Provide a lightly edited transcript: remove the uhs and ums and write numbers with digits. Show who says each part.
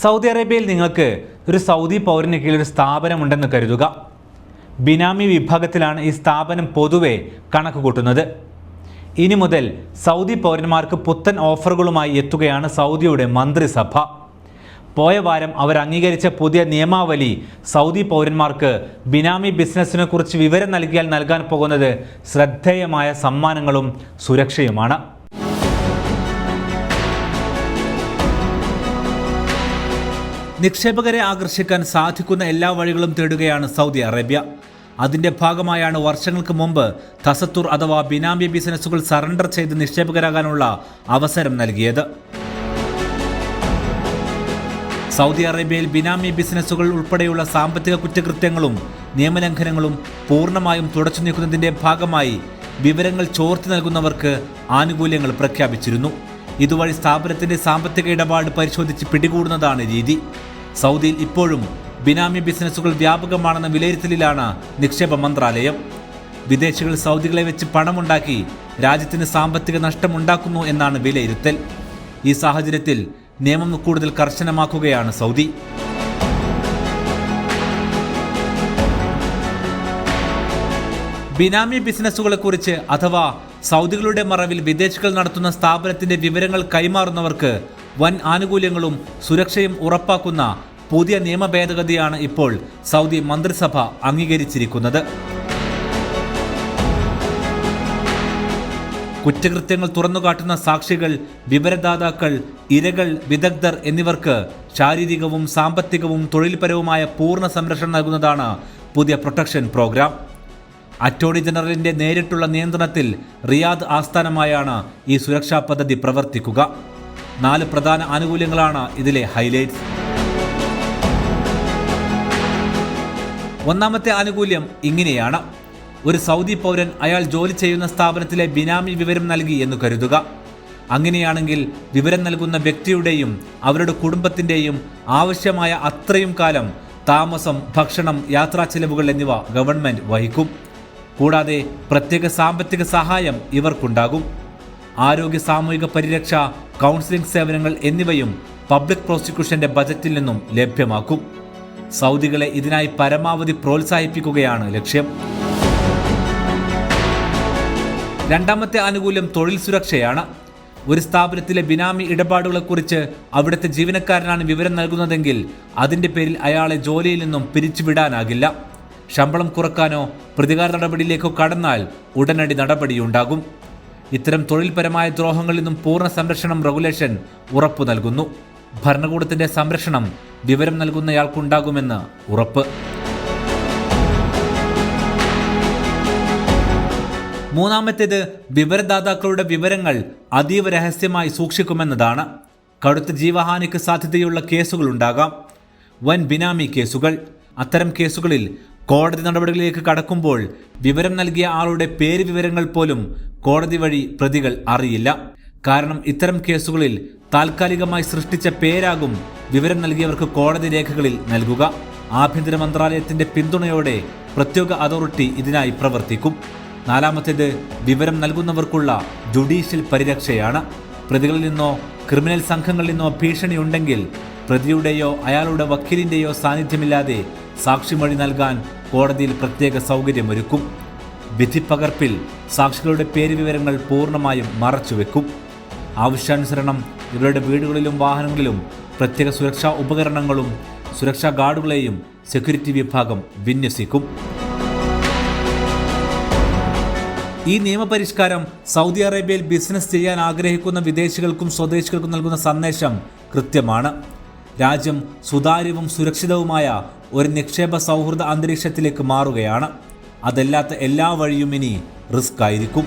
Speaker 1: Saudi അറേബ്യയിൽ നിങ്ങൾക്ക് ഒരു സൗദി പൗരന് കീഴിൽ ഒരു സ്ഥാപനമുണ്ടെന്ന് കരുതുക. ബിനാമി വിഭാഗത്തിലാണ് ഈ സ്ഥാപനം പൊതുവെ കണക്ക് കൂട്ടുന്നത്. ഇനി മുതൽ സൗദി പൗരന്മാർക്ക് പുത്തൻ ഓഫറുകളുമായി എത്തുകയാണ് സൗദിയുടെ മന്ത്രിസഭ. പോയ വാരം അവർ അംഗീകരിച്ച പുതിയ നിയമാവലി സൗദി പൗരന്മാർക്ക് ബിനാമി ബിസിനസ്സിനെ കുറിച്ച് വിവരം നൽകിയാൽ നൽകാൻ പോകുന്നത് ശ്രദ്ധേയമായ സമ്മാനങ്ങളും സുരക്ഷയുമാണ്. നിക്ഷേപകരെ ആകർഷിക്കാൻ സാധിക്കുന്ന എല്ലാ വഴികളും തേടുകയാണ് സൗദി അറേബ്യ. അതിൻ്റെ ഭാഗമായാണ് വർഷങ്ങൾക്ക് മുമ്പ് തസത്തുർ അഥവാ ബിനാമി ബിസിനസ്സുകൾ സറണ്ടർ ചെയ്ത് നിക്ഷേപകരാകാനുള്ള അവസരം നൽകിയത്. സൗദി അറേബ്യയിൽ ബിനാമി ബിസിനസ്സുകൾ ഉൾപ്പെടെയുള്ള സാമ്പത്തിക കുറ്റകൃത്യങ്ങളും നിയമലംഘനങ്ങളും പൂർണ്ണമായും തുടച്ചു നീക്കുന്നതിൻ്റെ ഭാഗമായി വിവരങ്ങൾ ചോർത്തി നൽകുന്നവർക്ക് ആനുകൂല്യങ്ങൾ പ്രഖ്യാപിച്ചിരുന്നു. ഇതുവഴി സ്ഥാപനത്തിൻ്റെ സാമ്പത്തിക ഇടപാട് പരിശോധിച്ച് പിടികൂടുന്നതാണ് രീതി. സൗദിയിൽ ഇപ്പോഴും ബിനാമി ബിസിനസ്സുകൾ വ്യാപകമാണെന്ന വിലയിരുത്തലിലാണ് നിക്ഷേപ മന്ത്രാലയം. വിദേശികൾ സൗദികളെ വെച്ച് പണമുണ്ടാക്കി രാജ്യത്തിന് സാമ്പത്തിക നഷ്ടമുണ്ടാക്കുന്നു എന്നാണ് വിലയിരുത്തൽ. ഈ സാഹചര്യത്തിൽ നിയമം കൂടുതൽ കർശനമാക്കുകയാണ് സൗദി. ബിനാമി ബിസിനസ്സുകളെക്കുറിച്ച് അഥവാ സൗദികളുടെ മറവിൽ വിദേശികൾ നടത്തുന്ന സ്ഥാപനത്തിന്റെ വിവരങ്ങൾ കൈമാറുന്നവർക്ക് വൻ ആനുകൂല്യങ്ങളും സുരക്ഷയും ഉറപ്പാക്കുന്ന പുതിയ നിയമ ഭേദഗതിയാണ് ഇപ്പോൾ സൗദി മന്ത്രിസഭ അംഗീകരിച്ചിരിക്കുന്നത്. കുറ്റകൃത്യങ്ങൾ തുറന്നുകാട്ടുന്ന സാക്ഷികൾ, വിവരദാതാക്കൾ, ഇരകൾ, വിദഗ്ധർ എന്നിവർക്ക് ശാരീരികവും സാമ്പത്തികവും തൊഴിൽപരവുമായ പൂർണ്ണ സംരക്ഷണം നൽകുന്നതാണ് പുതിയ പ്രൊട്ടക്ഷൻ പ്രോഗ്രാം. അറ്റോർണി ജനറലിന്റെ നേരിട്ടുള്ള നിയന്ത്രണത്തിൽ റിയാദ് ആസ്ഥാനമായാണ് ഈ സുരക്ഷാ പദ്ധതി പ്രവർത്തിക്കുക. 4 പ്രധാന ആനുകൂല്യങ്ങളാണ് ഇതിലെ ഹൈലൈറ്റ്സ്. ഒന്നാമത്തെ ആനുകൂല്യം ഇങ്ങനെയാണ്. ഒരു സൗദി പൗരൻ അയാൾ ജോലി ചെയ്യുന്ന സ്ഥാപനത്തിലെ ബിനാമി വിവരം നൽകി എന്ന് കരുതുക. അങ്ങനെയാണെങ്കിൽ വിവരം നൽകുന്ന വ്യക്തിയുടെയും അവരുടെ കുടുംബത്തിൻ്റെയും ആവശ്യമായ അത്രയും കാലം താമസം, ഭക്ഷണം, യാത്രാ ചെലവുകൾ എന്നിവ ഗവൺമെൻറ് വഹിക്കും. കൂടാതെ പ്രത്യേക സാമ്പത്തിക സഹായം ഇവർക്കുണ്ടാകും. ആരോഗ്യ സാമൂഹിക പരിരക്ഷ, കൗൺസിലിംഗ് സേവനങ്ങൾ എന്നിവയും പബ്ലിക് പ്രോസിക്യൂഷന്റെ ബജറ്റിൽ നിന്നും ലഭ്യമാക്കും. സൗദികളെ ഇതിനായി പരമാവധി പ്രോത്സാഹിപ്പിക്കുകയാണ് ലക്ഷ്യം. രണ്ടാമത്തെ ആനുകൂല്യം തൊഴിൽ സുരക്ഷയാണ്. ഒരു സ്ഥാപനത്തിലെ ബിനാമി ഇടപാടുകളെക്കുറിച്ച് അവിടുത്തെ ജീവനക്കാരനാണ് വിവരം നൽകുന്നതെങ്കിൽ അതിൻ്റെ പേരിൽ അയാളെ ജോലിയിൽ നിന്നും പിരിച്ചുവിടാനാകില്ല. ശമ്പളം കുറക്കാനോ പ്രതികാര നടപടിയിലേക്കോ കടന്നാൽ ഉടനടി നടപടിയുണ്ടാകും. ഇത്തരം തൊഴിൽപരമായ ദ്രോഹങ്ങളിൽ നിന്നും പൂർണ്ണ സംരക്ഷണം റെഗുലേഷൻ ഉറപ്പു നൽകുന്നു. ഭരണകൂടത്തിന്റെ സംരക്ഷണം വിവരം നൽകുന്നയാൾക്കുണ്ടാകുമെന്ന് ഉറപ്പ്. മൂന്നാമത്തേത് വിവരദാതാക്കളുടെ വിവരങ്ങൾ അതീവ രഹസ്യമായി സൂക്ഷിക്കുമെന്നതാണ്. കടുത്ത ജീവഹാനിക്ക് സാധ്യതയുള്ള കേസുകൾ ഉണ്ടാകാം, വൻ ബിനാമി കേസുകൾ. അത്തരം കേസുകളിൽ കോടതി നടപടികളിലേക്ക് കടക്കുമ്പോൾ വിവരം നൽകിയ ആളുടെ പേര് വിവരങ്ങൾ പോലും കോടതി വഴി പ്രതികൾ അറിയില്ല. കാരണം ഇത്തരം കേസുകളിൽ താൽക്കാലികമായി സൃഷ്ടിച്ച പേരാകും വിവരം നൽകിയവർക്ക് കോടതി രേഖകളിൽ നൽകുക. ആഭ്യന്തര മന്ത്രാലയത്തിന്റെ പിന്തുണയോടെ പ്രത്യേക അതോറിറ്റി ഇതിനായി പ്രവർത്തിക്കും. നാലാമത്തേത് വിവരം നൽകുന്നവർക്കുള്ള ജുഡീഷ്യൽ പരിരക്ഷയാണ്. പ്രതികളിൽ നിന്നോ ക്രിമിനൽ സംഘങ്ങളിൽ നിന്നോ ഭീഷണിയുണ്ടെങ്കിൽ പ്രതിയുടെയോ അയാളുടെ വക്കീലിൻ്റെയോ സാന്നിധ്യമില്ലാതെ സാക്ഷിമൊഴി നൽകാൻ കോടതിയിൽ പ്രത്യേക സൗകര്യമൊരുക്കും. വിധിപ്പകർപ്പിൽ സാക്ഷികളുടെ പേര് വിവരങ്ങൾ പൂർണ്ണമായും മറച്ചുവെക്കും. ആവശ്യാനുസരണം ഇവരുടെ വീടുകളിലും വാഹനങ്ങളിലും പ്രത്യേക സുരക്ഷാ ഉപകരണങ്ങളും സുരക്ഷാ ഗാർഡുകളെയും സെക്യൂരിറ്റി വിഭാഗം വിന്യസിക്കും. ഈ നിയമപരിഷ്കാരം സൗദി അറേബ്യയിൽ ബിസിനസ് ചെയ്യാൻ ആഗ്രഹിക്കുന്ന വിദേശികൾക്കും സ്വദേശികൾക്കും നൽകുന്ന സന്ദേശം കൃത്യമാണ്. രാജ്യം സുതാര്യവും സുരക്ഷിതവുമായ ഒരു നിക്ഷേപ സൗഹൃദ അന്തരീക്ഷത്തിലേക്ക് മാറുകയാണ്. അതല്ലാത്ത എല്ലാ വഴിയും ഇനി റിസ്ക് ആയിരിക്കും.